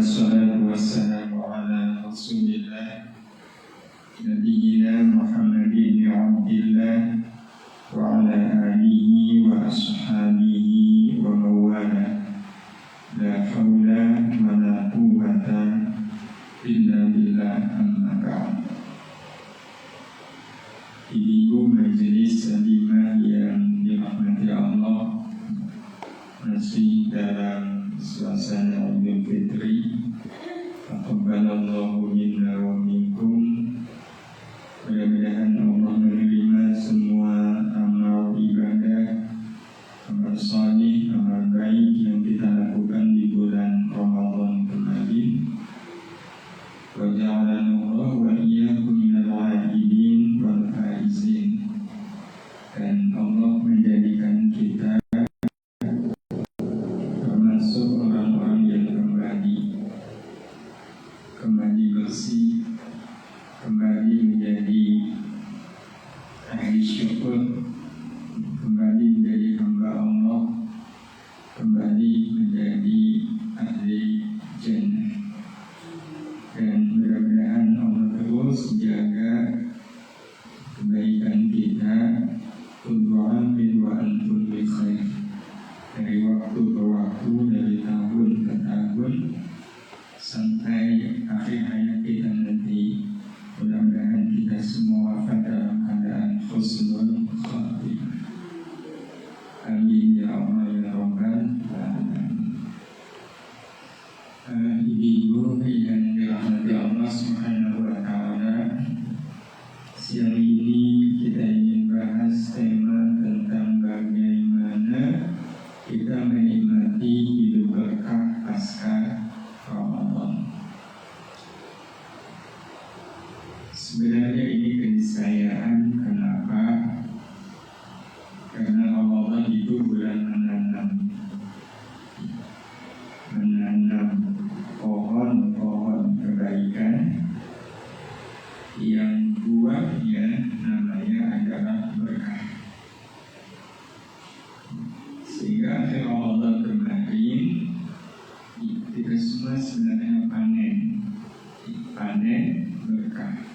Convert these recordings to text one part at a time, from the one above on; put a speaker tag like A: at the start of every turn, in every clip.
A: wassalatu wassalamu ala rasulillah Nabiyyina Muhammadin Abdillah wa ala alihi wa ashabihi wa mawala. La hawla wa la quwwata illa billah, amma ba'd. Ibu majelis salimah yang dirahmati Allah, masih dalam suasana Idul Fitri. Taqabbalallahu minna wa minkum. Mudah-mudahan Allah menerima semua amal ibadah, amal salih, amal baik yang kita lakukan di bulan Ramadan kemarin. Wa ja'alana Allah wa iyyakum minal 'abidin wal faizin. Dan Allah menjadikan kita termasuk orang-orang yang kembali bersih, kembali menjadi ahli syukur, kembali menjadi hamba Allah, kembali menjadi ahli jannah. Dan mudah-mudahan Allah terus jaga kebaikan kita, kullu 'amin wa antum bi khair, dari waktu ke waktu, dari tahun ke tahun, sampai akhir hayat kita nanti. Mudah-mudahan kita semua wafat dalam keadaan husnul khatimah. Amin ya Allah ya Rabbal alamin. Ibu yang dirahmati Allah Subhanahu wa taala, siang ini kita ingin bahas tema tentang bagaimana kita menikmati hidup berkah pasca Ramadan. Sebenarnya ini keniscayaan. Kenapa? Karena Ramadan itu bulan menanam pohon-pohon kebaikan yang buahnya namanya adalah berkah. Sehingga akhir Ramadan kemarin kita semua sebenarnya panen berkah.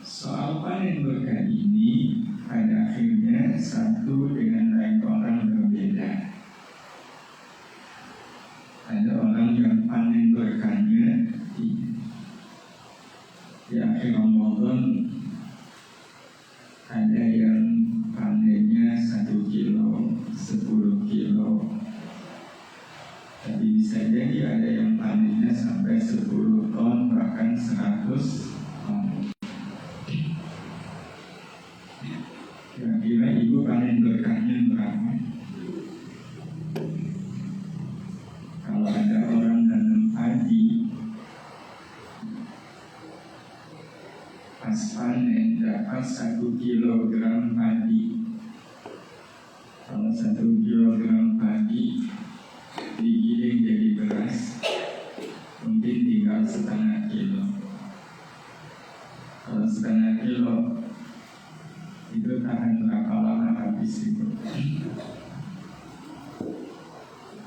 A: Soal panen berkah ini pada akhirnya satu dengan lain orang berbeda. Ada orang yang panen berkahnya di akhir Ramadan, ada yang panennya 1 kilo, 10 kilo. Tapi bisa jadi ada yang panennya sampai 10 ton, bahkan 100 ton. Kira-kira ibu panen berkahnya berapa? Kalau ada orang nanam padi, pas panen dapat 1 kilogram padi. Kalau 1 kilogram padi digiling jadi beras, mungkin tinggal setengah kilo. Kalau setengah kilo itu tahan berapa lama habis itu?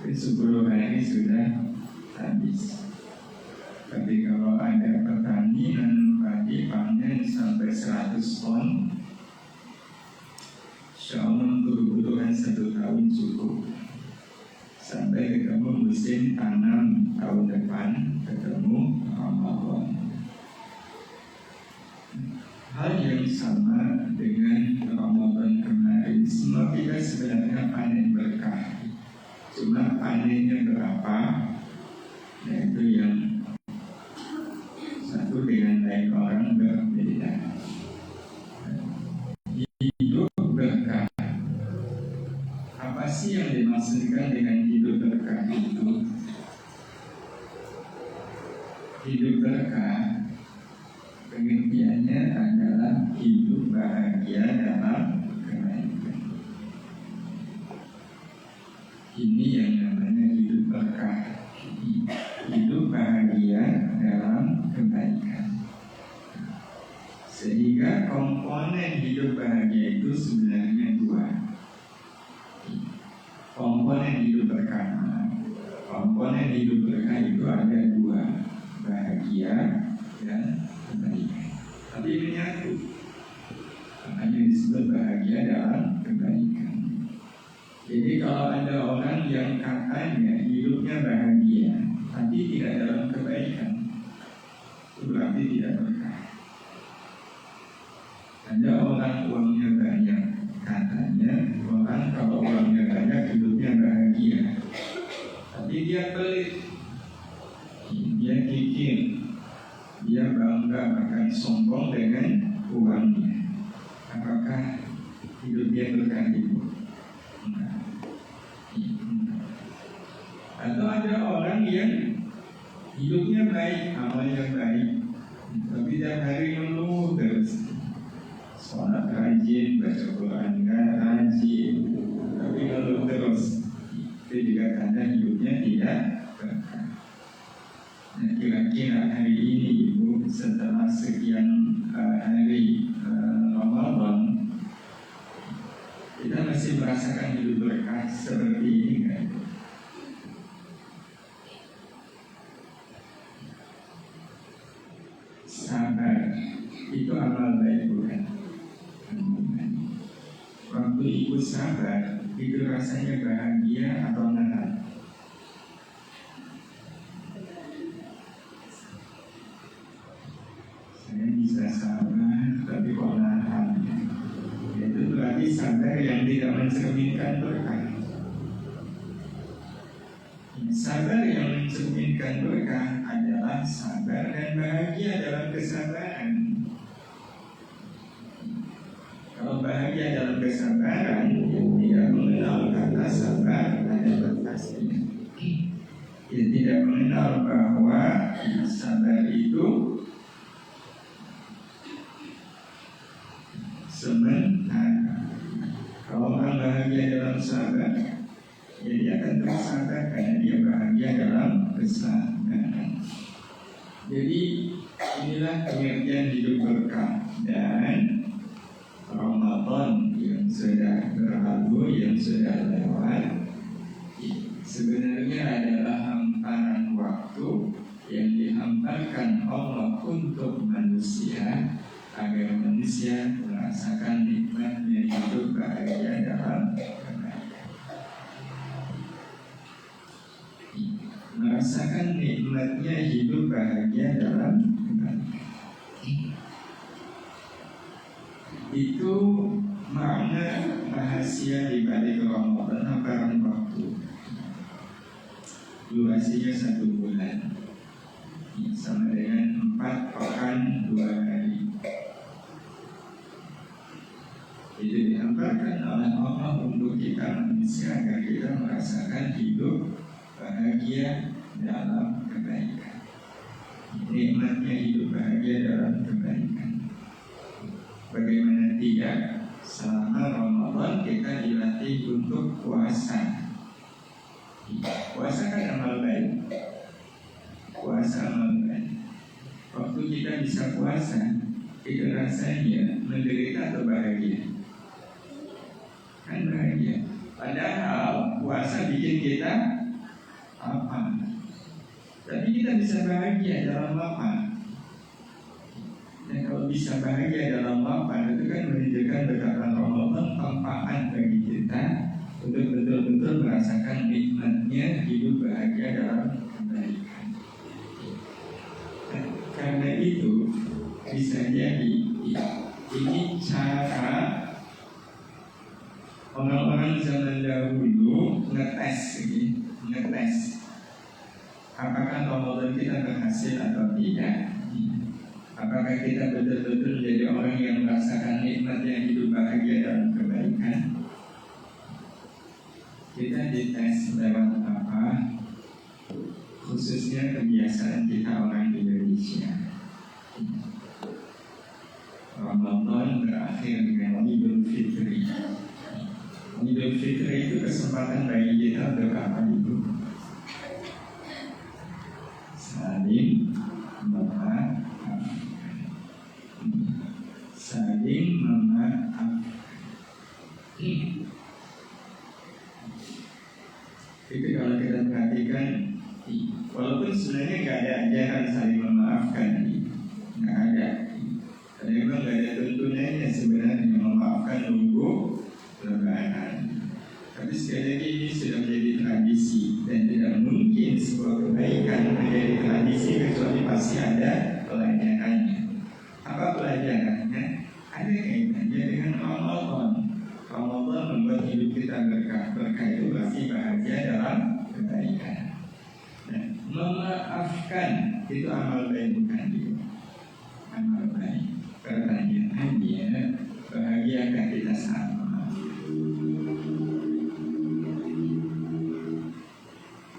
A: 10 hari sudah habis. Tapi kalau ada petani nanam padi panen sampai 100 ton, insya Allah kebutuhan 1 tahun cukup. Sampai ketemu musim tanam tahun depan, ketemu Ramadan. Hal yang sama dengan Ramadan kemarin. Semua kita sebenarnya panen berkah. Cuma panennya berapa, nah itu yang satu dengan lain orang berbeda. Hidup berkah, apa sih yang dimaksudkan dengan hidup berkah itu? Hidup berkah pengertiannya adalah hidup bahagia dalam kebaikan. Ini yang namanya hidup berkah. Hidup bahagia dalam kebaikan. Sehingga komponen hidup bahagia itu sebenarnya 2. Komponen hidup berkah komponen hidup berkah itu ada dua, bahagia dan kebaikan. Tapi menyatu, makanya disebut bahagia dalam kebaikan. Jadi kalau ada orang yang katanya hidupnya bahagia tapi tidak dalam kebaikan, itu berarti tidak berkah. Ada orang uangnya banyak, katanya orang kalau uangnya banyak hidupnya bahagia, tapi dia pelit, dia kikir, dia bangga bahkan sombong dengan uangnya. Apakah hidup dia berkah itu? Atau ada orang yang hidupnya baik, amalnya baik, tapi tiap hari mengeluh terus, sholat rajin, baca Quran rajin, tapi mengeluh terus. Itu juga tanda hidupnya tidak berkah. Nah, kira-kira hari ini Ibu setelah sekian hari Ramadan, kita masih merasakan hidup berkah seperti ini kan? Sabar itu amal baik bukan? Waktu Ibu sabar, itu rasanya bahagia atau nahan? Saya bisa sabar, tapi kok nahan? Itu berarti sabar yang tidak mencerminkan berkah. Sabar yang mencerminkan berkah adalah sabar dan bahagia dalam kesabaran. Kalau bahagia dalam kesabaran, tidak mengenal kata sabar ada batasnya. Dia tidak mengenal bahwa sabar itu sementara. Kalau orang bahagia dalam sabar, ya dia akan terus sabar karena dia bahagia dalam kesabaran. Jadi inilah pengertian hidup berkah. Dan Ramadan yang sudah berlalu, yang sudah lewat, sebenarnya adalah hamparan waktu yang dihamparkan Allah untuk manusia, agar manusia merasakan nikmatnya hidup bahagia dalam kebaikan. Merasakan nikmatnya hidup bahagia dalam kebaikan. Itu makna rahasia di balik Ramadan, hamparan waktu. Durasinya 1 bulan, sama dengan 4 pekan 2 hari. Itu dihamparkan oleh Allah untuk kita manusia agar kita merasakan hidup bahagia dalam kebaikan. Nikmatnya hidup bahagia dalam kebaikan. Bagaimana tidak, selama Ramadan kita dilatih untuk puasa. Puasa kan amal baik. Puasa amal baik. Waktu kita bisa puasa, itu rasanya menderita atau bahagia? Kan bahagia. Padahal puasa bikin kita apa? Tapi kita bisa bahagia dalam apa? Dan kalau bisa bahagia dalam lapar, itu kan menunjukkan betapa Ramadan manfaat bagi kita untuk betul-betul merasakan nikmatnya hidup bahagia dalam kebaikan. Karena itu bisa jadi ini cara orang-orang zaman dahulu ngetes apakah Ramadan kita berhasil atau tidak. Apakah kita betul-betul menjadi orang yang merasakan nikmatnya hidup bahagia dalam kebaikan? Kita dites lewat apa? Khususnya kebiasaan kita orang Indonesia. Ramadan berakhir dengan Idul Fitri. Idul Fitri itu kesempatan bagi kita untuk apa itu? Saling memaafkan. Saling memaafkan. Itu kalau kita perhatikan Walaupun sebenarnya nggak ada ajaran saling memaafkan, nggak ada. Karena memang nggak ada tuntunannya sebenarnya memaafkan nunggu Lebaran. Tapi sekali lagi ini sudah menjadi tradisi dan tidak mungkin sebuah kebaikan menjadi tradisi kecuali pasti ada pelajarannya. Apa pelajarannya? Ada kaitannya dengan Ramadan. Ramadan membuat hidup kita berkah. Berkah itu berarti bahagia dalam kebaikan. Nah, memaafkan itu amal baik bukan itu. Amal baik. Pertanyaannya, bahagiakah kita saat memaafkan?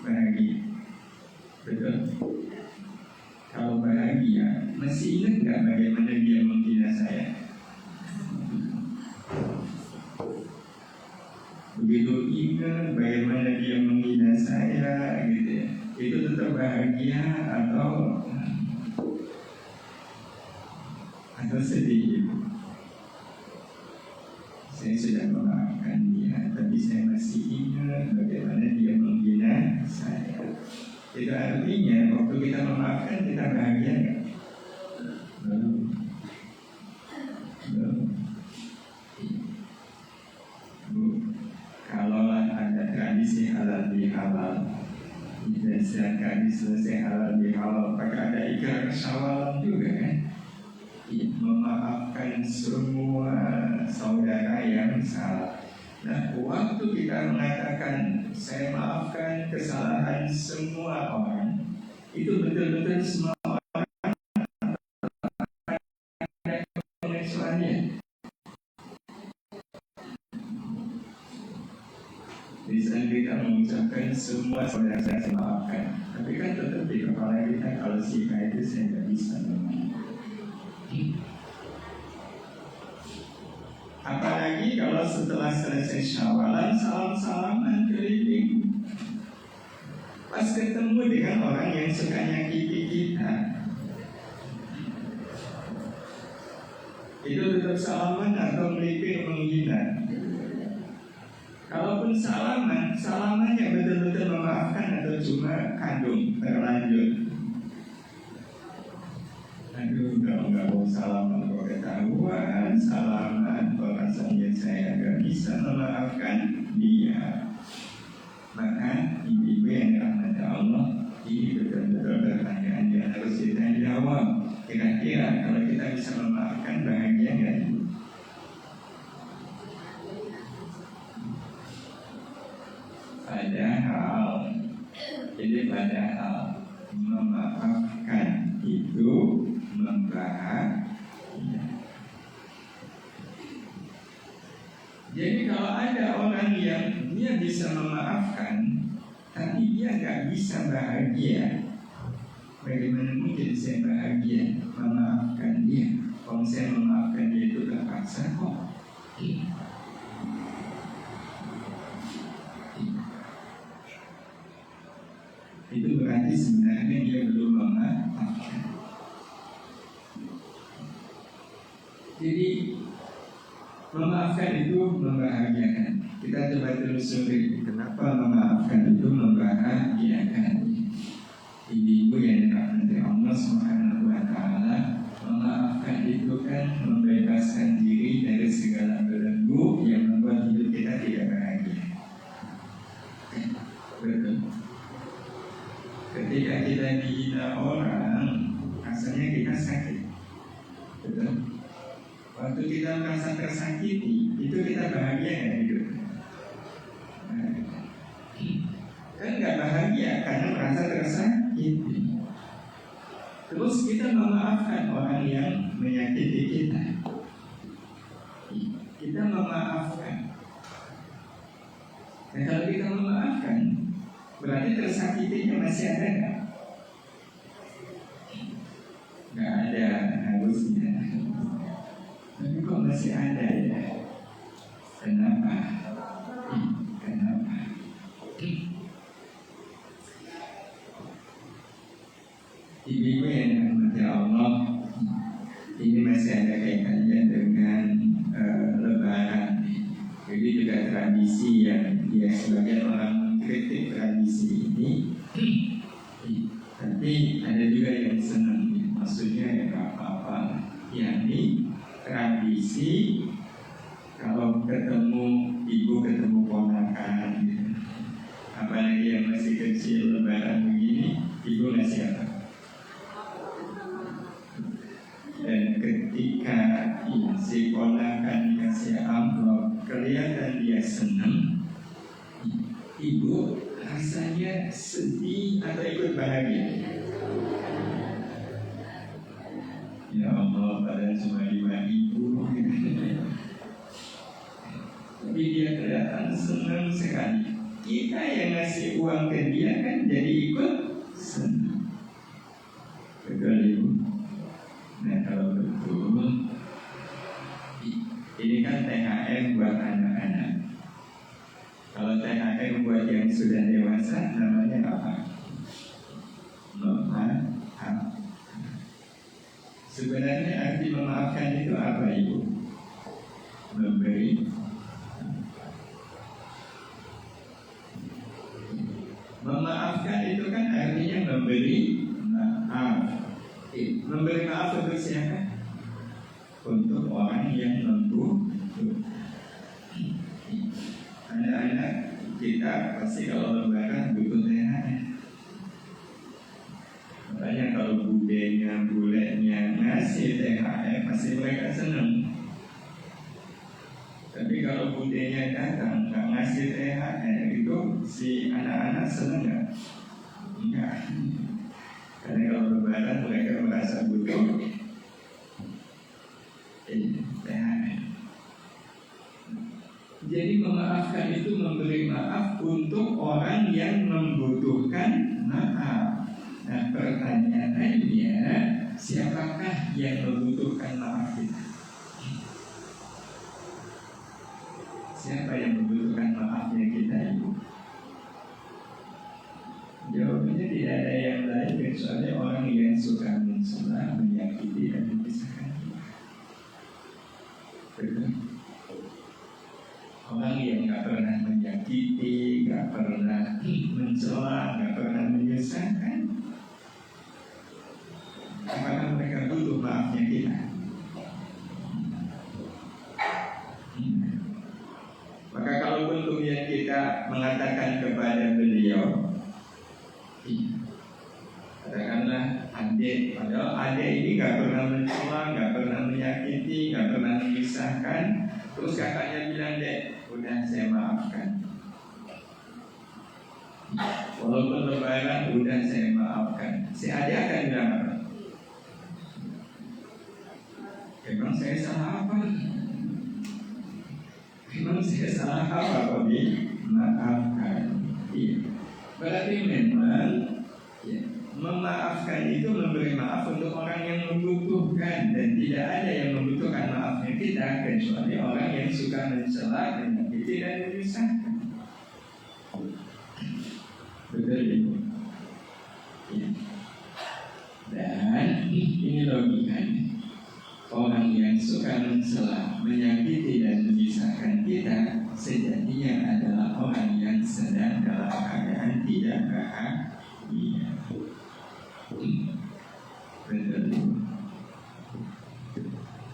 A: Bahagia, betul. Kalau bahagia, masih ingat nggak bagaimana dia menghina saya? Begitu ingat bagaimana dia menghina saya, gitu ya. Itu tetap bahagia atau sedih? Saya sudah memaafkan dia, tapi saya masih ingat bagaimana dia menghina saya. Itu artinya waktu kita memaafkan kita bahagia nggak? Belum. Kalaulah ada tradisi halal bihalal, dan sedangkan selesai halal bihalal, maka ada ikrar syawalan juga kan? Memaafkan semua saudara yang salah. Nah, waktu kita mengatakan saya maafkan kesalahan semua orang, itu betul-betul semua orang ada pengecualian. Bisa kita mengucapkan semua saudara saya maafkan, tapi kan tetap di kepala kita kalau si itu saya tidak bisa memaafkan. Apalagi kalau setelah selesai syawalan salam-salaman keliling, pas ketemu dengan orang yang suka nyakiti kita, itu tetap salaman atau melipir menghina? Kalaupun salaman, salamannya betul-betul memaafkan atau cuma kandung terlanjur? Aduh, kalau nggak mau salaman kok ketahuan salaman, kok rasanya saya nggak bisa memaafkan dia. Maka ibu yang dirahmati Allah, ini betul-betul pertanyaan yang harus kita jawab. Kira-kira kalau kita bisa memaafkan bahagia nggak? Padahal memaafkan itu membahagia. Jadi kalau ada orang yang dia bisa memaafkan, tapi dia nggak bisa bahagia, bagaimana mungkin saya bahagia memaafkan dia? Kalau saya memaafkan dia itu terpaksa kok. Itu berarti sebenarnya dia belum memaafkan. Jadi memaafkan itu membahagiakan. Kita coba telusuri kenapa memaafkan itu membahagiakan. Ibu yang dirahmati Allah Subhanahu wa Ta'ala, memaafkan itu kan membebaskan diri dari segala belenggu yang membuat hidup kita tidak bahagia. Betul. Ketika kita dihina orang, rasanya kita sakit. Betul. Waktu kita merasa tersakiti, itu kita bahagia nggak hidup? Kan nggak bahagia karena merasa tersakiti. Terus kita memaafkan orang yang menyakiti kita. Kita memaafkan. Dan kalau kita memaafkan, berarti tersakitinya masih ada nggak? Nggak ada harusnya. Tapi kok masih ada ya? Kenapa? Kenapa? Ibu yang dirahmati Allah, ini masih ada kaitannya dengan Lebaran. Jadi juga tradisi yang sebagian orang kritik tradisi ini. ketemu ibu, ketemu ponakan gitu. Apalagi yang masih kecil, lebaran begini, ibu ngasih apa? Dan ketika si ponakan dikasih amplop, kelihatan dia senang, ibu rasanya sedih atau ikut bahagia? Ya Allah, padahal cuma 5.000. Tapi dia kelihatan senang sekali. Kita yang ngasih uang ke dia kan jadi ikut senang. Betul ibu? Nah kalau betul, ini kan THR buat anak-anak. Kalau THR buat yang sudah dewasa, namanya apa? Memaafkan. Sebenarnya arti memaafkan itu apa ibu? Memberi. Memaafkan itu kan artinya memberi maaf. Memberi maaf untuk siapa? Untuk orang yang membutuhkan. Anak-anak kita pasti kalau lebaran butuh THR. Makanya kalau budenya, bulenya ngasih THR, pasti mereka senang. Tapi kalau budenya datang nggak ngasih THR, itu si anak-anak senang nggak? Enggak. Karena kalau lebaran mereka merasa butuh THR. Jadi memaafkan itu memberi maaf untuk orang yang membutuhkan maaf. Nah pertanyaannya, siapakah yang membutuhkan maaf kita? Siapa yang membutuhkan maafnya kita ibu? Jawabannya tidak ada yang lain kecuali orang yang suka mencela, menyakiti dan memisahkan kita. Betul? Orang yang nggak pernah menyakiti, nggak pernah mencela, nggak pernah menyusahkan, apakah mereka butuh maafnya kita? Maka kalau kemudian kita mengatakan kepada beliau, katakanlah adik, padahal adik ini nggak pernah mencela, nggak pernah menyakiti, nggak pernah memisahkan, terus kakaknya bilang, dek, udah saya maafkan. Walaupun lebaran, udah saya maafkan. Si adik akan bilang apa? Emang saya salah apa? Emang saya salah apa kok dimaafkan? Iya. Berarti memang ya, memaafkan itu memberi maaf untuk orang yang membutuhkan, dan tidak ada yang membutuhkan maafnya kita kecuali orang yang suka mencela, menyakiti dan menyusahkan. Betul ibu? Ya. Dan ini logikanya. Orang yang suka mencela, menyakiti dan menyusahkan kita sejatinya adalah orang yang sedang dalam keadaan tidak bahagia. Betul.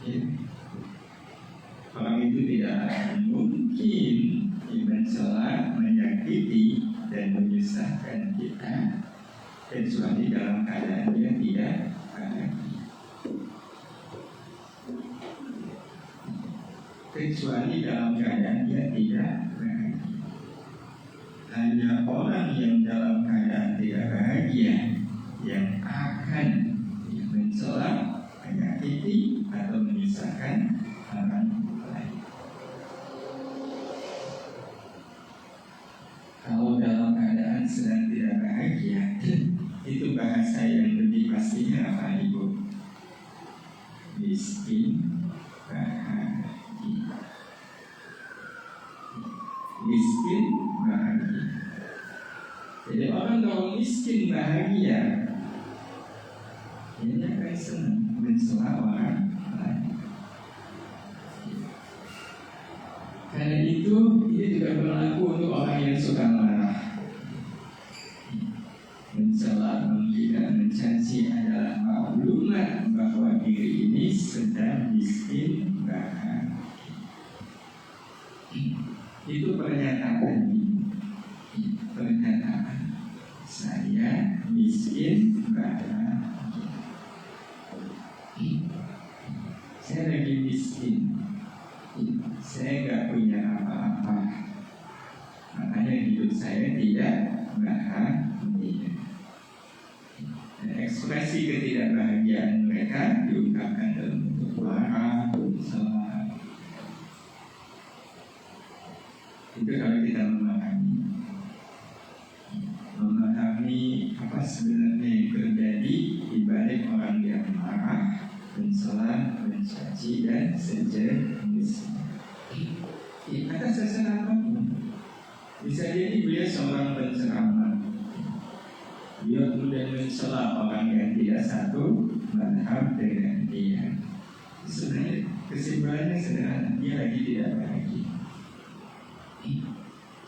A: Ya. Orang itu tidak akan mungkin mencela, menyakiti dan menyusahkan kita kecuali dalam keadaan dia tidak bahagia. Kecuali dalam keadaan dia tidak bahagia. Hanya orang yang dalam keadaan tidak bahagia yang akan mencela, menyakiti atau menyusahkan orang lain. Kalau dalam keadaan sedang tidak bahagia, itu bahasa yang lebih pastinya apa ibu? Miskin bahagia. Miskin bahagia. Jadi orang kalau miskin bahagia, dia akan senang mencela orang lain. Karena itu ini juga berlaku untuk orang yang suka marah. Mencela, menghina, mencaci adalah maklumat bahwa diri ini sedang miskin bahagia. Itu pernyataan. Pernyataan saya miskin bahagia. Saya lagi miskin, saya gak punya apa-apa, makanya hidup saya tidak bahagia. Ekspresi ketidakbahagiaan mereka diungkapkan dalam bentuk marah, salah. Itu kalau kita memahami apa sebenarnya yang terjadi di balik orang yang marah, mencela, mencaci dan sejenis. Atas dasar apapun. Bisa jadi beliau seorang penceramah. Dia kemudian mencela orang yang tidak satu mazhab dengan dia. Sebenarnya kesimpulannya sederhana, dia lagi tidak bahagia.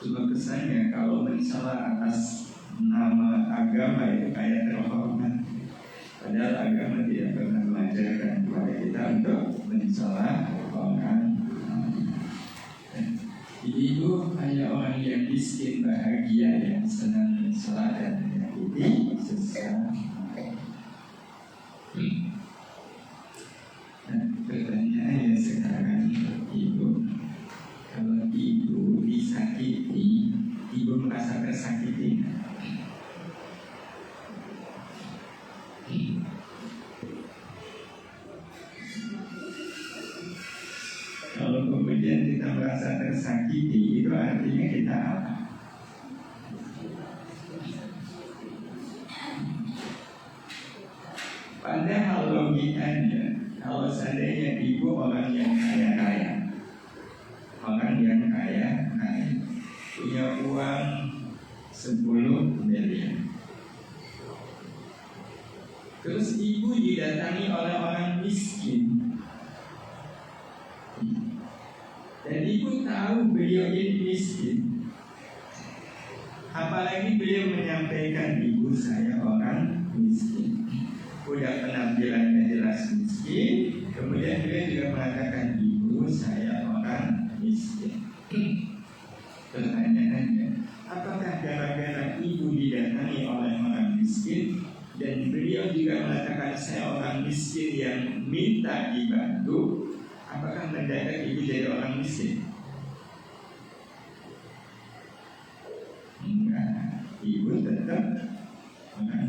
A: Cuma kesannya kalau mencela atas nama agama itu kayak terhormat. Padahal agama tidak pernah mengajarkan kepada kita untuk mencela orang. Jadi itu hanya orang yang miskin bahagia yang senang mencela dan menyakiti sesama. Nah, pertanyaannya sekarang ibu, kalau ibu disakiti, ibu merasa tersakiti? Kalau kemudian kita merasa tersakiti, itu artinya kita apa? Padahal logikanya, kalau seandainya ibu orang yang kaya-kaya, punya uang 10 miliar, terus ibu didatangi oleh orang miskin, dan ibu tahu beliau ini miskin, apalagi beliau menyampaikan ibu saya orang miskin. Udah penampilannya jelas miskin, kemudian dia juga mengatakan ibu saya orang miskin. Pertanyaannya, apakah gara-gara ibu didatangi oleh orang miskin dan beliau juga mengatakan saya orang miskin yang minta dibantu, apakah mendadak ibu jadi orang miskin? Enggak, ibu tetap orang.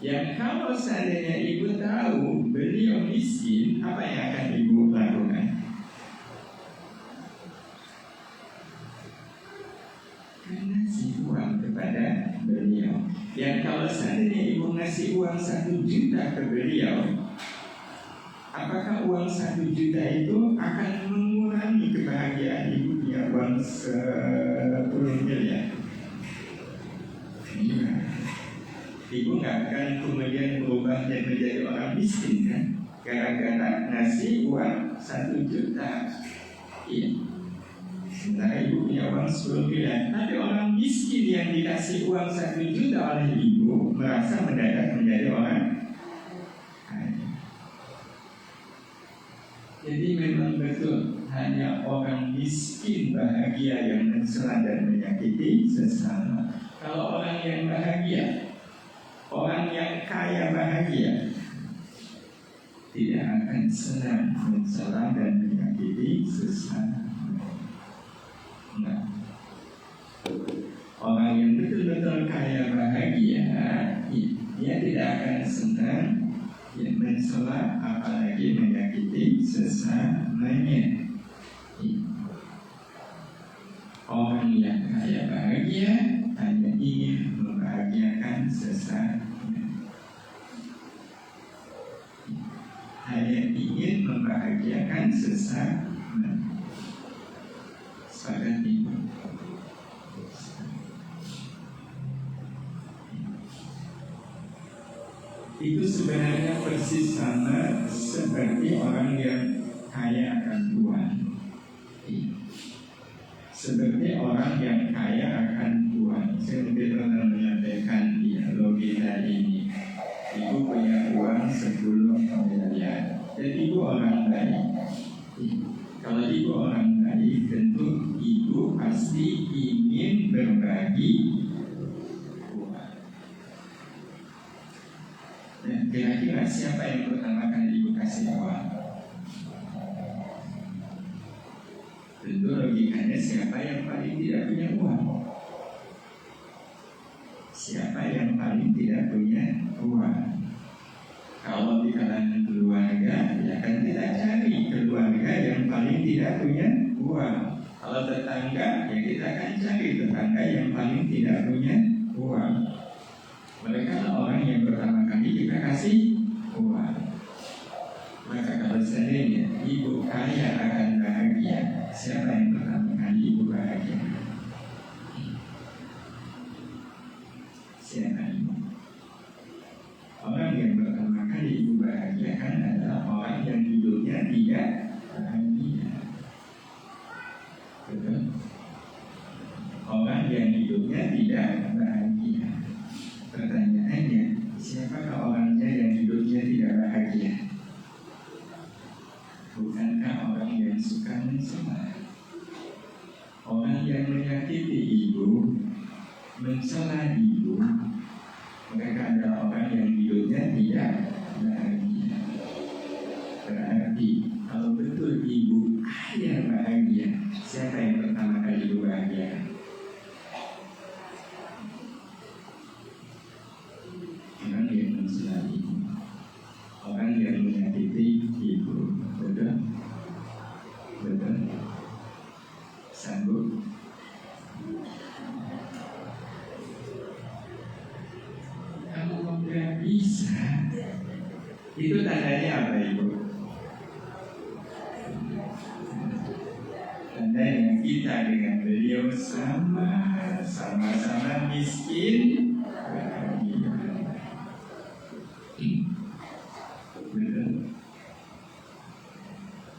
A: Yang kalau seandainya ibu tahu beliau miskin, apa yang akan ibu lakukan? Ngasih uang kepada beliau. Yang kalau seandainya ibu ngasih uang 1 juta ke beliau, apakah uang 1 juta itu akan mengurangi kebahagiaan ibu punya uang 10 miliar? Iya. Ibu nggak akan kemudian berubahnya menjadi orang miskin kan? Gara-gara ngasih uang 1 juta. Iya. Sementara ibu punya uang 10 miliar, tapi orang miskin yang dikasih uang 1 juta oleh ibu merasa mendadak menjadi orang kaya. Jadi memang betul hanya orang miskin bahagia yang mencela dan menyakiti sesama. Kalau orang yang bahagia, orang yang kaya bahagia, tidak akan senang mencela dan menyakiti sesama. Nah, orang yang betul-betul kaya bahagia, dia tidak akan senang mencela apalagi menyakiti sesamanya. Orang yang kaya bahagia hanya ingin membahagiakan sesamanya, hanya ingin membahagiakan sesama. Sepakat ibu? Itu sebenarnya persis sama seperti orang yang kaya akan uang. Seperti orang yang kaya akan uang. Saya mungkin pernah menyampaikan logika ini. Ibu punya uang 10 miliar dan ibu orang baik. Kalau ibu orang baik, uang. Dan kira-kira siapa yang pertama kali ibu kasih uang? Tentu logikanya siapa yang paling tidak punya uang? Siapa yang paling tidak punya uang? Kalau di kalangan keluarga, ya kan kita cari keluarga yang paling tidak punya uang. Kalau tetangga, ya kita akan cari tetangga yang paling tidak punya uang. Mereka orang yang pertama kali kita kasih uang. Maka kalau seandainya ibu kaya akan bahagia, siapa yang pertama kali ibu bahagia? Siapa ibu? Orang yang pertama kali ibu bahagiakan adalah orang yang hidupnya tidak bahagia. Betul? Orang yang hidupnya tidak bahagia. Pertanyaannya, siapakah orangnya yang hidupnya tidak bahagia? Bukankah orang yang suka mencela? Orang yang menyakiti ibu, mencela ibu, mereka adalah orang yang hidupnya tidak bahagia. Berarti kalau betul ibu ayah bahagia, siapa yang pertama kali ibu bahagia? Orang yang mencela ibu, orang yang menyakiti ibu. Betul? Betul? Sanggup? Kalau nggak bisa, itu tandanya apa ibu? Tandanya kita dengan beliau sama-sama miskin. Betul.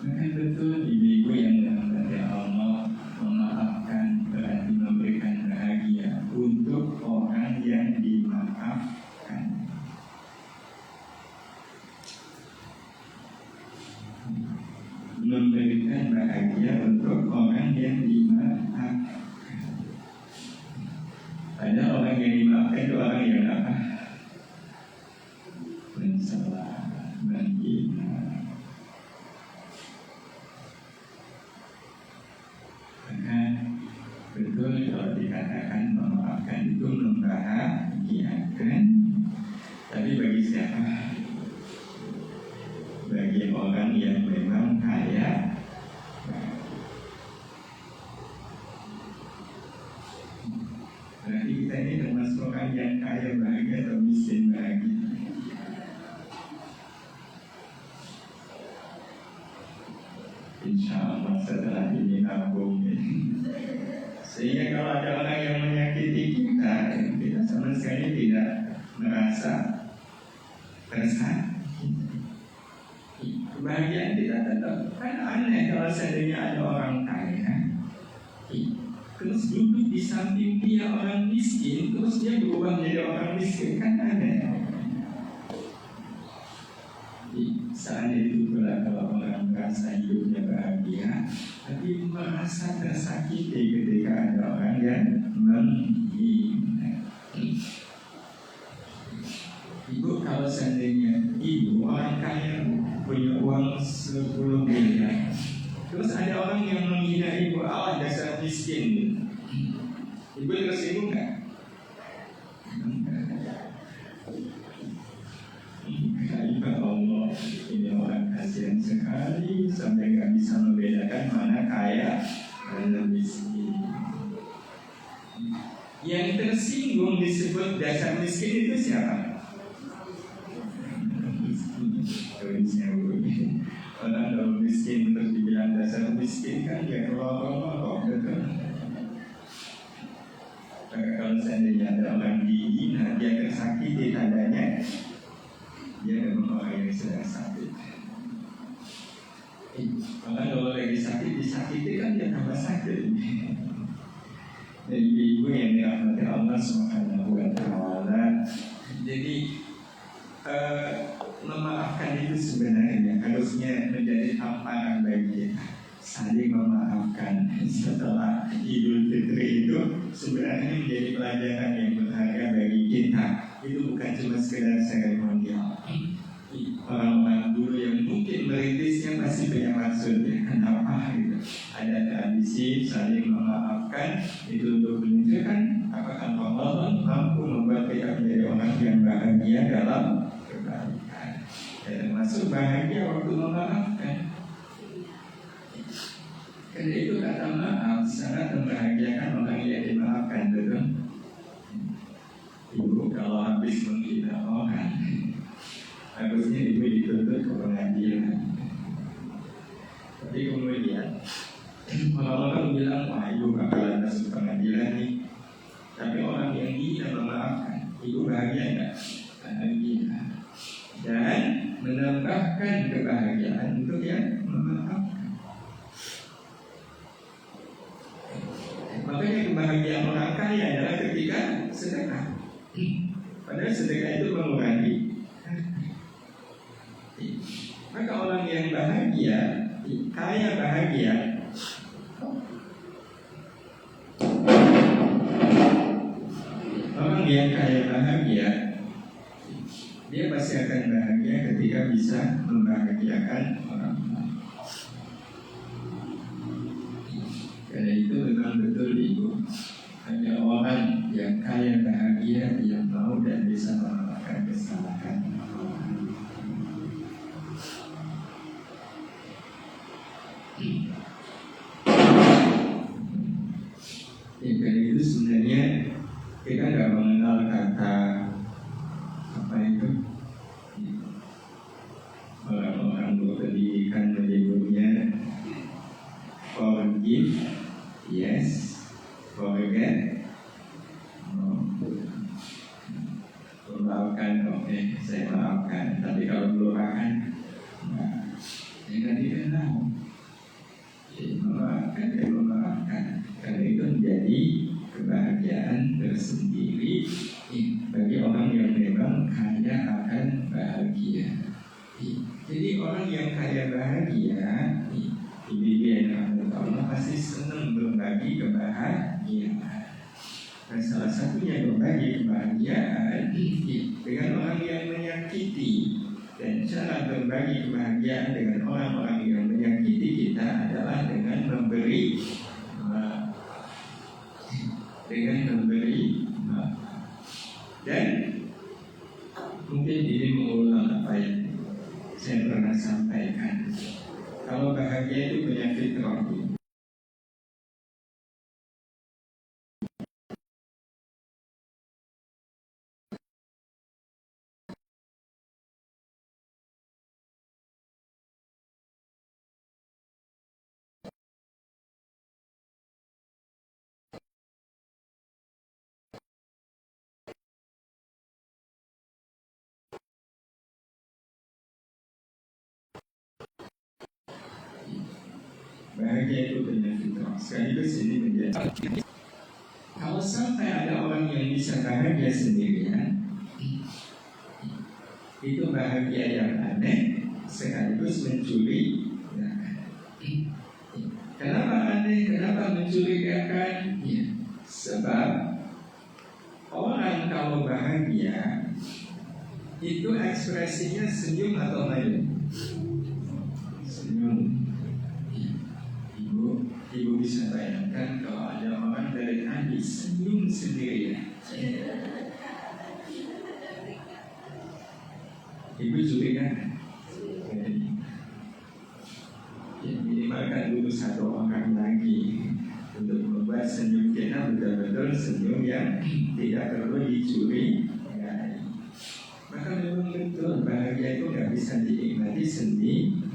A: Maka betul ibu-ibu yang dirahmati Allah, memaafkan berarti memberikan bahagia untuk orang yang dimaafkan. Memberikan bahagia untuk orang yang dimaafkan. Ada orang yang dimaafkan itu orang yang apa? Mencela, menghina. Maka betul kalau dikatakan memaafkan itu membahagiakan. Tapi bagi siapa? Bagi orang yang memang kaya. Berarti kita ini termasuk orang yang kaya bahagia atau miskin bahagia? Insya Allah setelah ini nabung. Sehingga kalau ada orang yang menyakiti kita, kita sama sekali tidak merasa tersakiti. Kebahagiaan kita tetap. Kan aneh kalau seandainya ada orang kaya, terus duduk di samping dia orang miskin, terus dia berubah menjadi orang miskin, kan aneh. Saat itu pula kalau orang merasa hidupnya bahagia, tapi merasa tersakiti ketika ada orang yang menghina. Ibu kalau seandainya ibu orang kaya punya uang 10 miliar, terus ada orang yang menghina ibu, awal dasar miskin, ibu tersinggung nggak? Ya Allah, ini orang kasihan sekali sampai nggak bisa membedakan mana kaya dan miskin. Yang tersinggung disebut dasar miskin itu siapa? Orang kalau miskin terus dibilang dasar miskin kan ya kalau kalau seandainya ada orang dihina, dia tersakiti, tandanya dia memang orang yang sedang sakit. Kalau lagi sakit, disakiti kan dia tambah sakit. Jadi ibu yang dirahmati Allah Subhanahu wa Ta'ala. Jadi memaafkan itu sebenarnya harusnya menjadi tamparan bagi kita. saling memaafkan setelah Idul Fitri itu sebenarnya menjadi pelajaran yang berharga bagi kita. Itu bukan cuma sekedar seremonial. Orang-orang dulu yang mungkin merintisnya pasti punya maksud ya. Kenapa gitu? Ada tradisi saling memaafkan itu untuk menunjukkan apakah Allah mampu membuat kita menjadi orang yang bahagia dalam kebaikan. Termasuk bahagia waktu memaafkan. Karena itu kata maaf sangat membahagiakan orang yang dimaafkan, betul? Ibu kalau habis menghina orang, harusnya ibu dituntut ke pengadilan. Tapi kemudian orang-orang bilang, wah ibu bakalan masuk pengadilan nih. Tapi orang yang dihina memaafkan, ibu bahagia enggak? Bahagia. Dan menambahkan kebahagiaan untuk yang memaafkan. Makanya kebahagiaan orang kaya adalah ketika sedekah. Padahal sedekah itu mengurangi. Maka orang yang bahagia, kaya bahagia, orang yang kaya bahagia, dia pasti akan bahagia ketika bisa membahagiakan orang lain. Karena itu memang betul ibu, hanya orang yang kaya bahagia yang mau dan bisa memaafkan kesalahan. Ya, karena itu sebenarnya kita nggak mengenal kata apa itu. Orang-orang berpendidikan menyebutnya forgive, yes, forget, no. Memaafkan, oke, saya maafkan. Tapi kalau melupakan, nah, ya dikenal. Memaafkan dan memaafkan. Karena itu menjadi kebahagiaan tersendiri bagi orang yang memang kaya akan bahagia. Jadi orang yang kaya bahagia, ini dia yang Allah pasti senang berbagi kebahagiaan. Dan salah satunya berbagi kebahagiaan dengan orang yang menyakiti. Dan cara berbagi kebahagiaan dengan orang-orang yang menyakiti kita adalah dengan memberi dan mungkin ini mengulang apa yang saya pernah sampaikan. Kalau bahagia itu penyakit kronis. Bahagia itu penyakit kronis. Sekaligus ini menjadi. Kalau sampai ada orang yang bisa bahagia sendirian, itu bahagia yang aneh, sekaligus mencuri. Kenapa aneh? Kenapa mencurigakan? Ya, sebab orang kalau bahagia itu ekspresinya senyum atau malu? Senyum. Ibu bisa bayangkan kalau ada orang dari tadi senyum sendirian. Ibu curiga kan? Ya, minimalkan dulu satu orang lagi untuk membuat senyum kita betul-betul senyum yang tidak perlu dicuri. Maka memang betul bahagia itu nggak bisa dinikmati sendiri.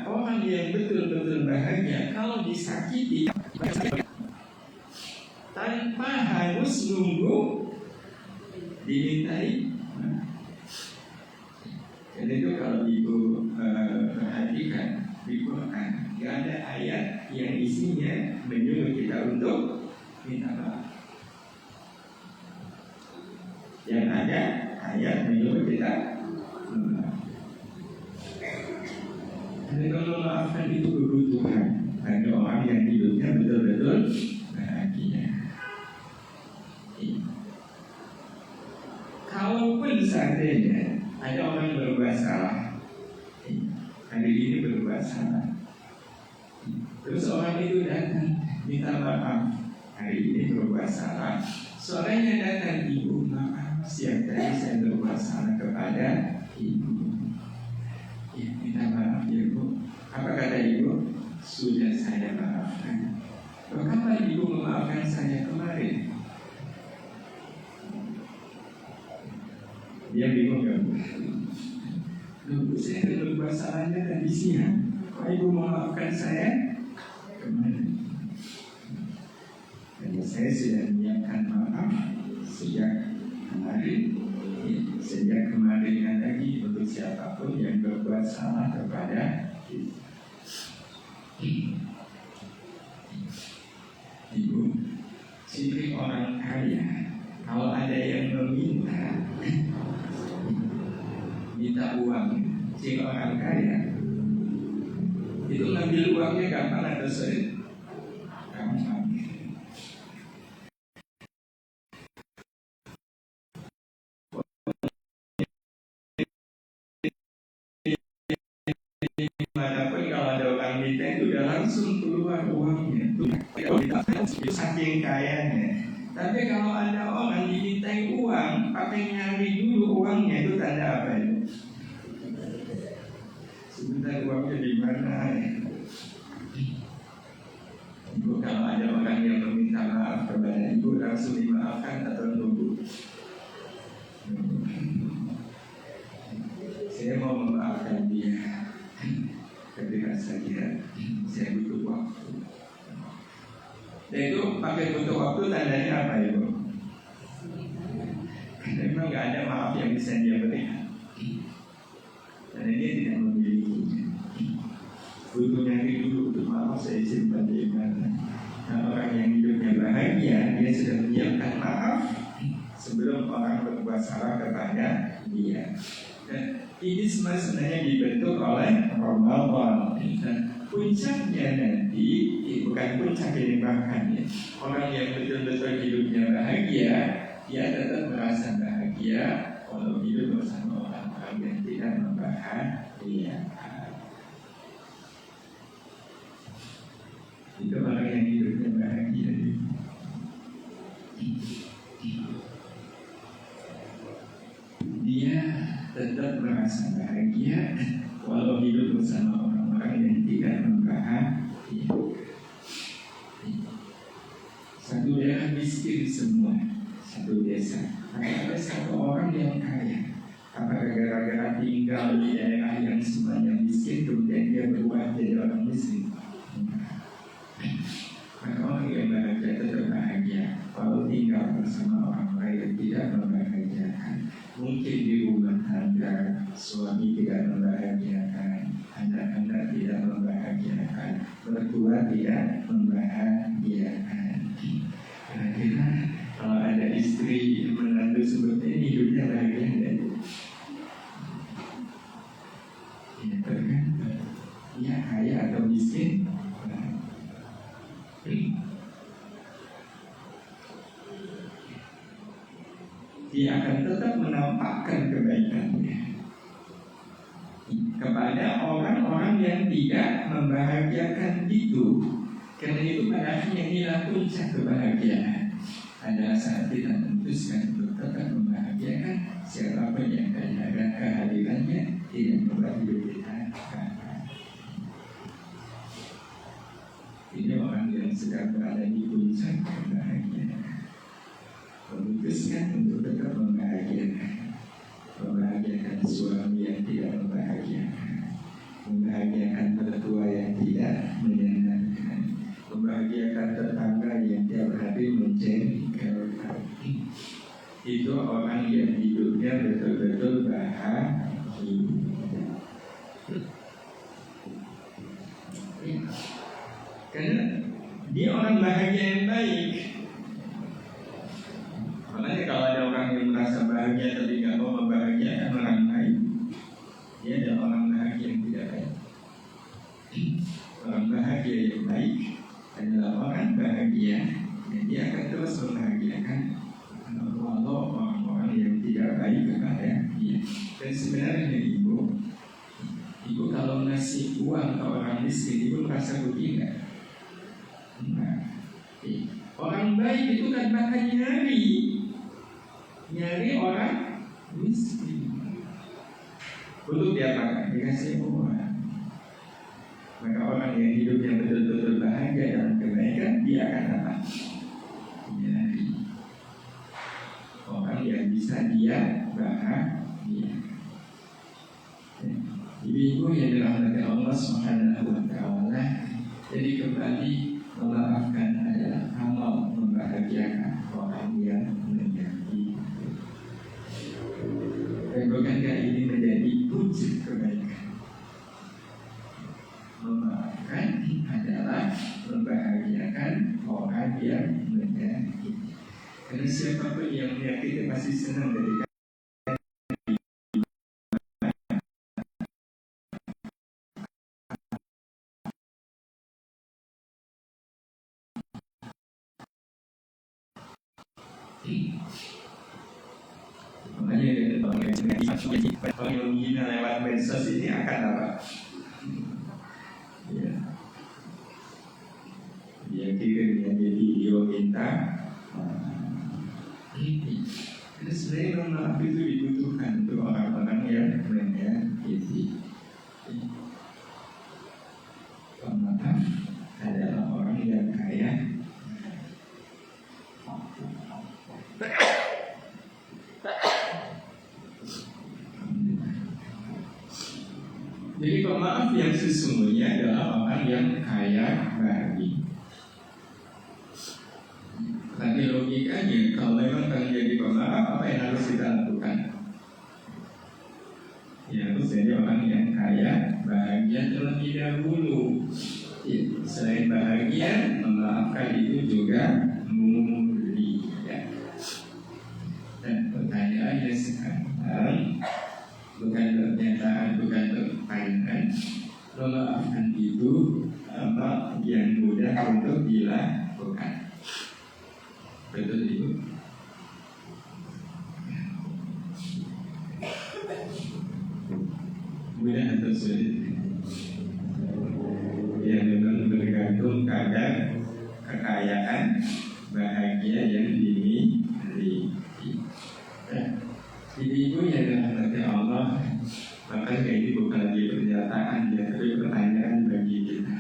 A: Orang yang betul-betul bahagia kalau disakiti tanpa harus nunggu dimintai. Jadi itu kalau ibu isinya menyuruh kita untuk minta maaf. Yang ada ayat menyuruh kita memaafkan. Dan kalau memaafkan itu kebutuhan bagi orang yang hidupnya betul-betul bahagia. Kalaupun seandainya ada orang berbuat salah, hari ini berbuat salah, terus orang itu datang minta maaf, hari ini berbuat salah, sorenya datang, ibu maaf, siang tadi saya berbuat salah kepada ibu. Ya, minta maaf ya bu. Apa kata ibu? Sudah saya maafkan. Kapan ibu memaafkan saya kemarin? Dia bingung ya bu. Loh, saya kan berbuat salahnya tadi siang. Kok ibu memaafkan saya kemarin? Jadi saya sudah menyiapkan maaf sejak kemarin. Sejak kemarin lagi untuk siapapun yang berbuat salah kepada kita. Ibu, ciri orang kaya kalau ada yang minta uang, ciri orang kaya itu ngambil uangnya gampang atau sulit? Gampang. Manapun kalau ada orang minta itu udah langsung keluar uangnya. Itu saking kayanya. Tapi kalau ada orang dimintai uang, pakai nyari dulu uangnya, itu tanda apa itu? Sebentar uangnya di mana ya? Ibu, kalau ada orang yang meminta maaf kepada ibu, langsung dimaafkan atau nunggu? Saya mau memaafkan dia, ketika saya butuh waktu. Dan itu pakai butuh waktu tandanya apa ibu? Memang nggak ada maaf yang bisa dia berikan. Dan dia tidak memilikinya. Butuh nyari dulu untuk maaf saya simpan di mana. Nah, orang yang hidupnya bahagia, dia sudah menyiapkan maaf sebelum orang berbuat salah kepada dia. Dan ini semua sebenarnya dibentuk oleh Ramadan. Dan puncaknya nanti, bukan puncak ini bahkan ya, orang yang betul-betul hidupnya bahagia, dia tetap merasa bahagia kalau hidup bersama orang-orang yang tidak membahagiakan. Itu orang yang hidupnya bahagia. Dia tetap merasa bahagia walau hidup bersama orang-orang yang tidak membahagiakan. Satu daerah miskin semua, satu desa. Ada satu orang yang kaya. Apakah gara-gara tinggal di daerah yang semuanya miskin kemudian dia berubah jadi orang miskin? Maka orang yang bahagia tetap bahagia kalau tinggal bersama orang yang tidak membahagiakan. Mungkin di rumah tangga suami tidak membahagiakan, anak-anak tidak membahagiakan, mertua tidak membahagiakan. Kira-kira kalau ada istri menantu seperti ini, hidupnya bahagia enggak? Ya tergantung. Ya kaya atau miskin. Dia akan tetap menampakkan kebaikannya kepada orang-orang yang tidak membahagiakan itu. Karena itu pada akhirnya inilah puncak kebahagiaan. Pada saat kita memutuskan untuk tetap membahagiakan siapapun yang ada kehadirannya, tidak membuat hidup kita bahagia. Ini orang yang sedang berada di puncak kebahagiaan, memutuskan untuk tetap membahagiakan suami yang tidak membahagiakan mertua yang tidak menyenangkan, membahagiakan tetangga yang tiap hari menjengkelkan. Itu orang yang hidupnya betul-betul bahagia. Karena bahagia yang baik. Makanya kalau ada orang yang merasa bahagia tapi nggak mau membahagiakan orang lain, dia adalah orang bahagia yang tidak baik. Orang bahagia yang baik adalah orang bahagia dan dia akan terus membahagiakan walau orang-orang yang tidak baik kepada dia. Dan sebenarnya ibu kalau ngasih uang ke orang miskin, ibu merasa rugi nggak? Nah, orang baik itu kan bahkan nyari orang miskin untuk diapakan? Dikasih uang. Maka orang yang hidup yang betul-betul bahagia dalam kebaikan, dia akan apa? Nyari orang yang bisa dia bahagia. Ibu yang dirahmati Allah Subhanahu wa Ta'ala, jadi kembali memaafkan adalah amal membahagiakan orang yang menyakiti. Dan bukankah ini menjadi wujud kebaikan? Memaafkan adalah membahagiakan orang yang menyakiti. Karena siapapun yang menyakiti pasti senang dari makanya orang yang menghina lewat medsos ini akan apa? Ya, dia kirim dia video minta ini. Karena sebenarnya maaf itu dibutuhkan untuk orang-orang yang menyakiti. Pemaaf adalah orang yang kaya. Jadi pemaaf yang sesungguhnya adalah orang yang kaya bagi. Tapi logikanya kalau memang kalian jadi pemaaf, apa yang harus kita lakukan? Ya harus jadi orang yang kaya bahagia terlebih dahulu. Selain bahagia, memaafkan itu juga mulia. Dan pertanyaannya sekarang, bukan pernyataan, bukan pertanyaan, memaafkan itu apa yang mudah untuk dilakukan. Betul itu? Mudah atau sulit? Ya memang bergantung kadar kekayaan bahagia yang dimiliki. Jadi ibu yang dirahmati Allah, maka ini bukan lagi pernyataan ya, tapi pertanyaan bagi kita.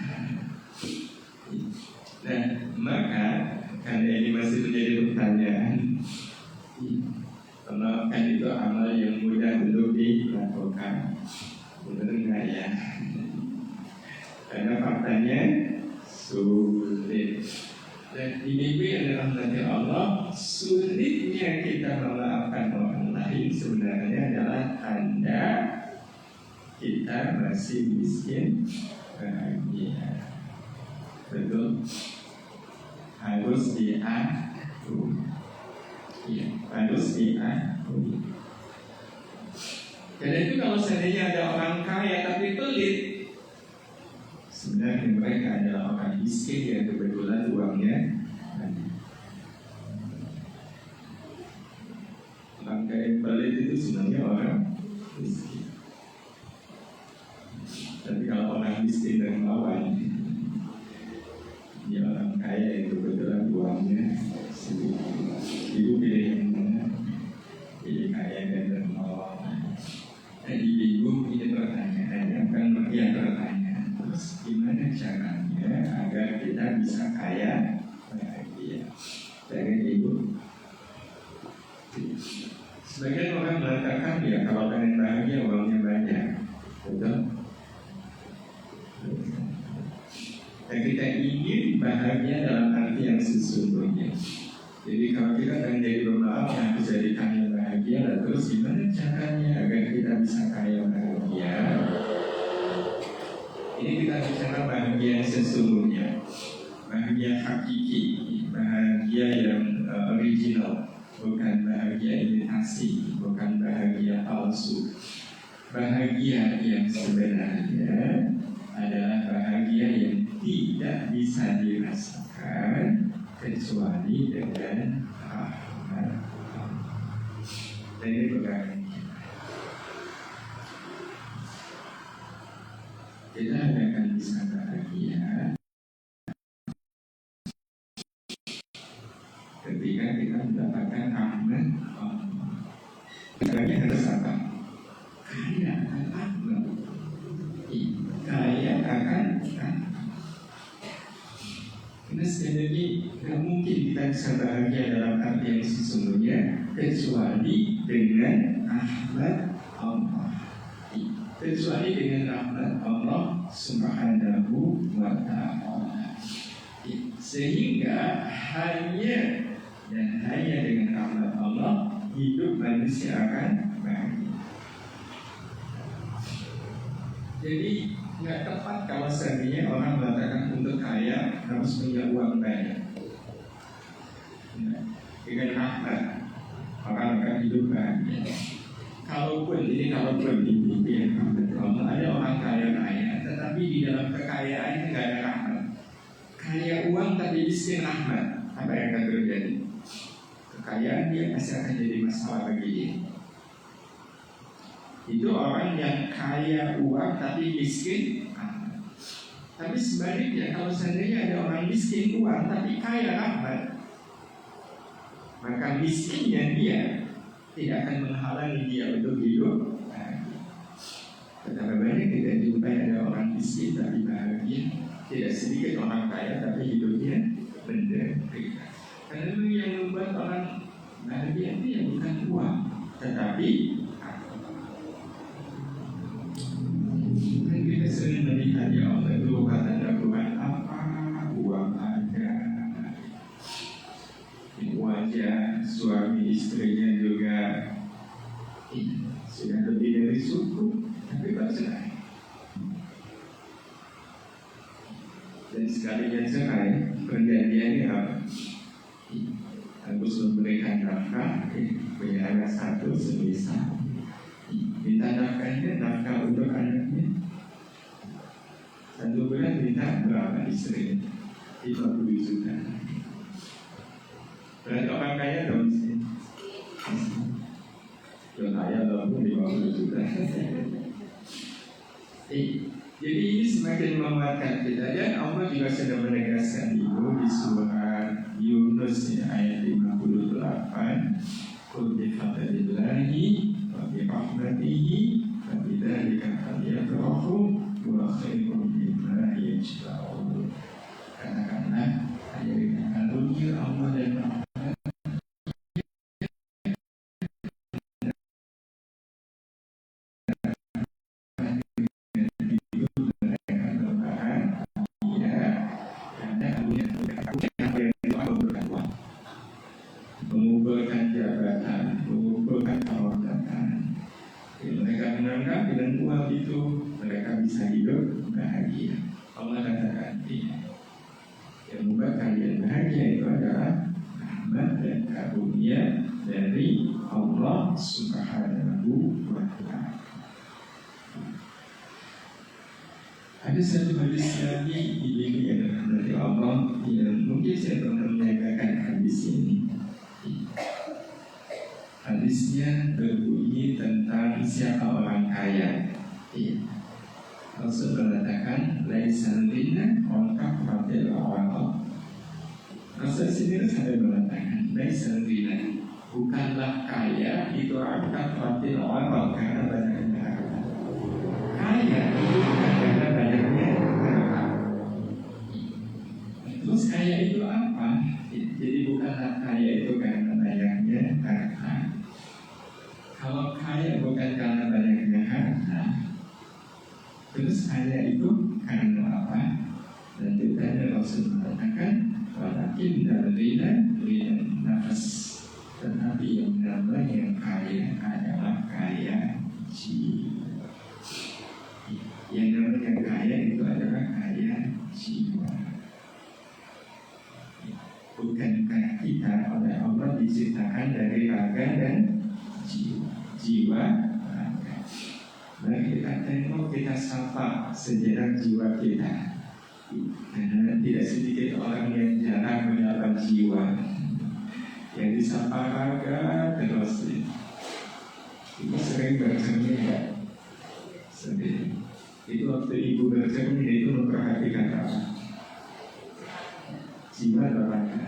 A: Nah, maka karena ini masih menjadi pertanyaan, memaafkan itu amal yang mudah untuk dilakukan. Benar nggak ya? Karena faktanya sulit. Dan ini yang dirahmati Allah, sulitnya kita memaafkan orang lain sebenarnya adalah tanda kita masih miskin bahagia. Betul? Harus diakui. Ya, harus diakui. Karena itu kalau seandainya ada orang kaya tapi pelit, sebenarnya mereka adalah orang miskin yang kebetulan uangnya banyak. Orang kaya pelit itu sebenarnya orang miskin. Tapi kalau orang miskin dan lawan, dia orang kaya yang kebetulan uangnya sedikit. Ibu pilih yang mana? Pilih kaya dan dermawan. Jadi ibu ini pertanyaannya kan makin pertanyaan. Terus gimana caranya agar kita bisa kaya bahagia? Dari ibu. Sebagian orang mengatakan ya kalau pengen bahagia uangnya banyak, betul? Dan kita ingin bahagia dalam arti yang sesungguhnya. Jadi kalau kita akan jadi pemaaf yang bisa kaya bahagia, terus gimana caranya agar kita bisa kaya bahagia? Ini kita bicara bahagia yang sesungguhnya. Bahagia bahagia hakiki, bahagia yang original, bukan bahagia imitasi, bukan bahagia palsu. Bahagia yang sebenarnya adalah bahagia yang tidak bisa dirasakan kecuali dengan rahmat Allah. Dan ini pegangan kita akan bisa bahagia ketika kita mendapatkan rahmat Allah. Bahagia harus apa? Kaya akan rahmat, kaya akan rahmat. Karena sekali lagi tidak mungkin kita bisa bahagia dalam arti yang sesungguhnya kecuali dengan rahmat Allah, kecuali dengan rahmat Allah Subhanahu wa ta'ala. Sehingga hanya dan hanya dengan rahmat Allah hidup manusia akan bahagia. Jadi nggak tepat kalau seandainya orang mengatakan untuk kaya harus punya uang banyak. Dengan rahmat orang akan hidup bahagia. Kalaupun ini yang Allah, ada orang kaya, tetapi di dalam kekayaan nggak ada rahmat. Kaya uang tapi miskin rahmat, apa yang akan terjadi? Kekayaan dia pasti akan jadi masalah bagi dia. Itu orang yang kaya uang tapi miskin rahmat. Tapi sebaliknya, kalau seandainya ada orang miskin uang tapi kaya rahmat, maka miskinnya dia tidak akan menghalangi dia untuk hidup bahagia. Betapa banyak kita jumpai ada orang miskin tapi bahagia. Tidak sedikit orang kaya tapi hidupnya menderita. Karena yang membuat orang bahagia itu ya bukan uang, tetapi kan kita sering melihat ya Allah itu kata bukan apa uang ada, wajah suami istrinya juga sudah lebih dari cukup, tapi bercerai. Dan sekalinya cerai, perjanjiannya apa? Harus memberikan nafkah, punya anak satu semisal. Minta nafkahnya, nafkah untuk anaknya. 1 bulan minta berapa istri? 50 juta. Berarti orang kaya dong sih. Yang kaya dong 50 juta. Jadi ini semakin menguatkan kita. Dan Allah juga sudah menegaskan itu di surat Yunus ayat 58. Qul bi fadlillahi wa bi rahmatihi fa bidzalika falyafrahu wa khairun mimma yajma'un. Katakanlah hanya dengan karunia Allah dan rahmat mengumpulkan jabatan, mengumpulkan kehormatan. Mereka menganggap dengan uang itu mereka bisa hidup bahagia. Allah katakan yang membuat kalian bahagia itu adalah rahmat dan karunia dari Allah Subhanahu wa ta'ala. Ada satu hadis lagi ini adalah dari Allah yang mungkin saya pernah menyampaikan hadis ini. Hadisnya berbunyi tentang siapa orang kaya. Rasul mengatakan laisal ghina wal kafratil awal. Rasul sendiri sampai mengatakan laisal ghina, bukanlah kaya itu al kafratil awal karena banyaknya harta. Kaya itu bukan karena banyaknya harta. Terus kaya itu apa? Jadi bukanlah kaya itu karena banyaknya harta. Kalau kaya bukan karena banyaknya harta, terus kaya itu karena apa? Dan ditanya Rasul mengatakan walakin darina nafas, tetapi yang namanya kaya adalah kaya jiwa. Yang namanya kaya itu adalah kaya jiwa. Bukankah kita oleh Allah diciptakan dari raga dan jiwa? Jiwa, raga. Mari kita tengok, kita sapa sejarah jiwa kita. Karena tidak sedikit orang yang jarang menyapa jiwa, yang disapa raga terus. Ibu sering bercermin ya? Sering. Itu waktu ibu bercermin itu memperhatikan apa? Jiwa atau raga?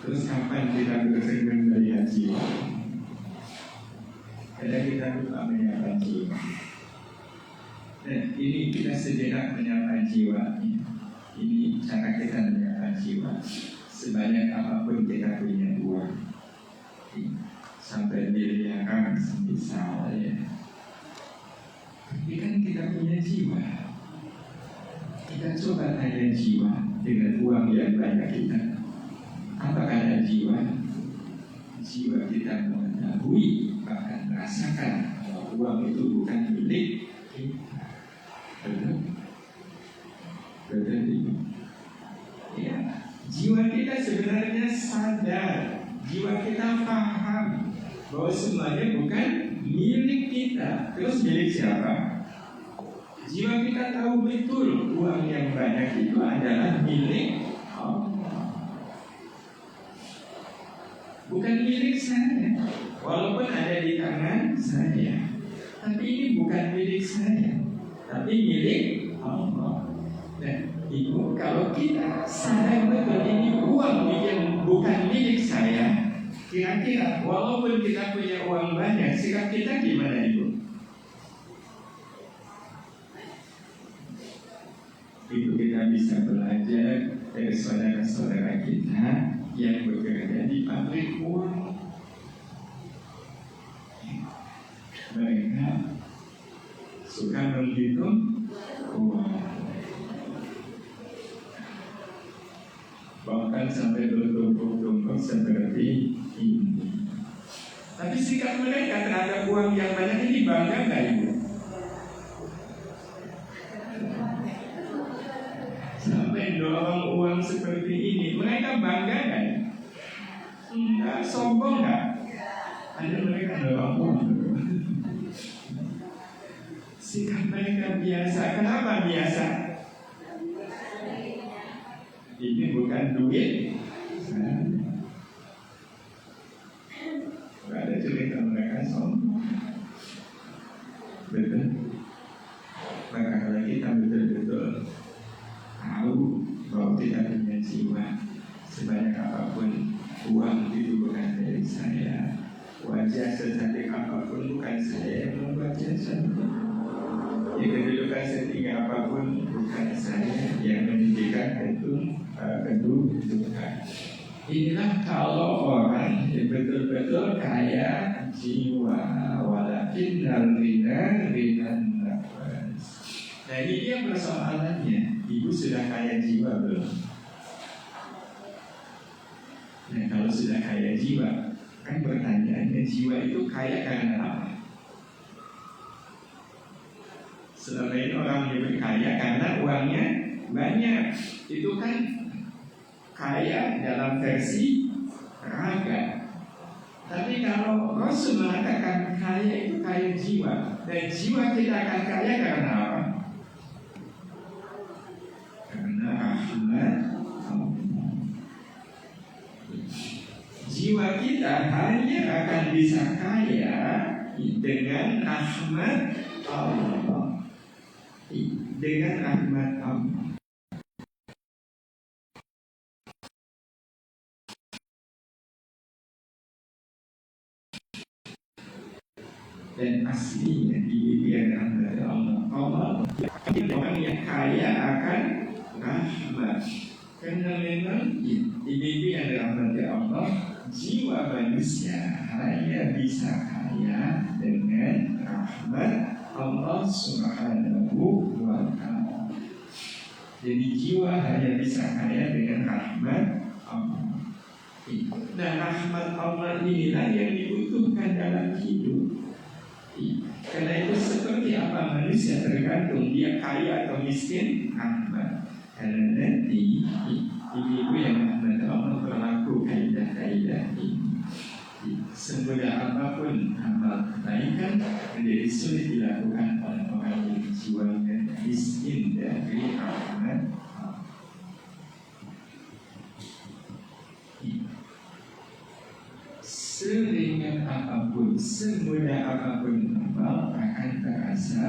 A: Terus kapan kita bercermin melihat jiwa? Kadang kita lupa menyapa jiwa. Dan ini kita sejenak menyapa jiwa. Ini cara kita menyapa jiwa. Sebanyak apapun kita punya uang, sampai miliaran semisal ya, tapi kan kita punya jiwa. Kita coba tanya jiwa dengan uang yang banyak kita, apakah ada jiwa? Jiwa kita mengetahui, bahkan merasakan bahwa uang itu bukan milik kita. Betul? Betul. Ya, jiwa kita sebenarnya sadar, jiwa kita paham bahwa semuanya bukan milik kita. Terus milik siapa? Jiwa kita tahu betul uang yang banyak itu adalah milik Allah, bukan milik saya. Walaupun ada di tangan saya, tapi ini bukan milik saya, tapi milik Allah. Dan Ibu, kalau kita sadar betul ini uang yang bukan milik saya, kira-kira walaupun kita punya uang banyak, sikap kita gimana Ibu? Itu kita bisa belajar dari saudara-saudara kita yang bekerja di pabrik uang. Mereka suka menghitung uang, bahkan sampai bertumpuk-tumpuk seperti ini. Tapi sikap mereka terhadap uang yang banyak ini bangga nggak Ibu? Sampai dorong uang seperti ini, mereka bangga nggak? Enggak, sombong nggak? Ada mereka dorong uang. Sikap mereka biasa. Kenapa biasa? Ini bukan duit. Gak ada cerita mereka sombong. Betul. Maka kalau kita betul-betul tahu bahwa kita punya jiwa, sebanyak apapun uang itu bukan dari saya, wajah secantik apapun bukan saya yang membuat jasa, kedudukan setinggi apapun bukan saya yang meninggikan kedudukan. Inilah kalau orang yang betul-betul kaya jiwa, walakin rinan nafas. Nah ini dia persoalannya. Ibu sudah kaya jiwa belum? Nah kalau sudah kaya jiwa, kan pertanyaannya jiwa itu kaya karena apa? Selama ini orang yang kaya karena uangnya banyak. Itu kan kaya dalam versi raga. Tapi kalau Rasul mengatakan kaya itu kaya jiwa, dan jiwa kita akan kaya karena apa? Karena rahmat Allah. Jiwa kita hanya akan bisa kaya dengan rahmat Allah. Dengan rahmat Allah. Dan aslinya dibiarkan dari Allah. Allah orang yang kaya akan rahmat. Karena memang dibiarkan dari rahmat dari Allah, jiwa manusia hanya bisa kaya dengan rahmat Allah Subhanahu wa ta'ala. Jadi jiwa hanya bisa kaya dengan rahmat Allah. Nah rahmat Allah inilah yang dibutuhkan dalam hidup. Karena itu seperti apa manusia tergantung dia kaya atau miskin rahmat. Karena nanti melainkan menjadi sulit dilakukan oleh orang yang jiwanya miskin dari rahmat Allah. Seringan apapun, semudah apapun amal akan terasa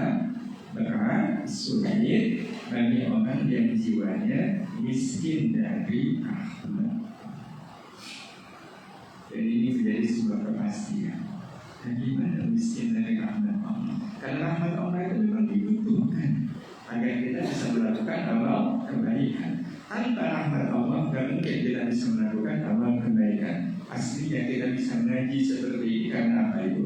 A: berat, sulit bagi orang yang jiwanya miskin dari rahmat. Jadi ini menjadi sebuah kepastian. Dan gimana miskin dari rahmat Allah? Karena rahmat Allah itu memang dibutuhkan agar kita bisa melakukan amal kebaikan. Tanpa rahmat Allah, tidak mungkin kita bisa melakukan amal kebaikan. Aslinya kita bisa ngaji seperti ini karena apa itu?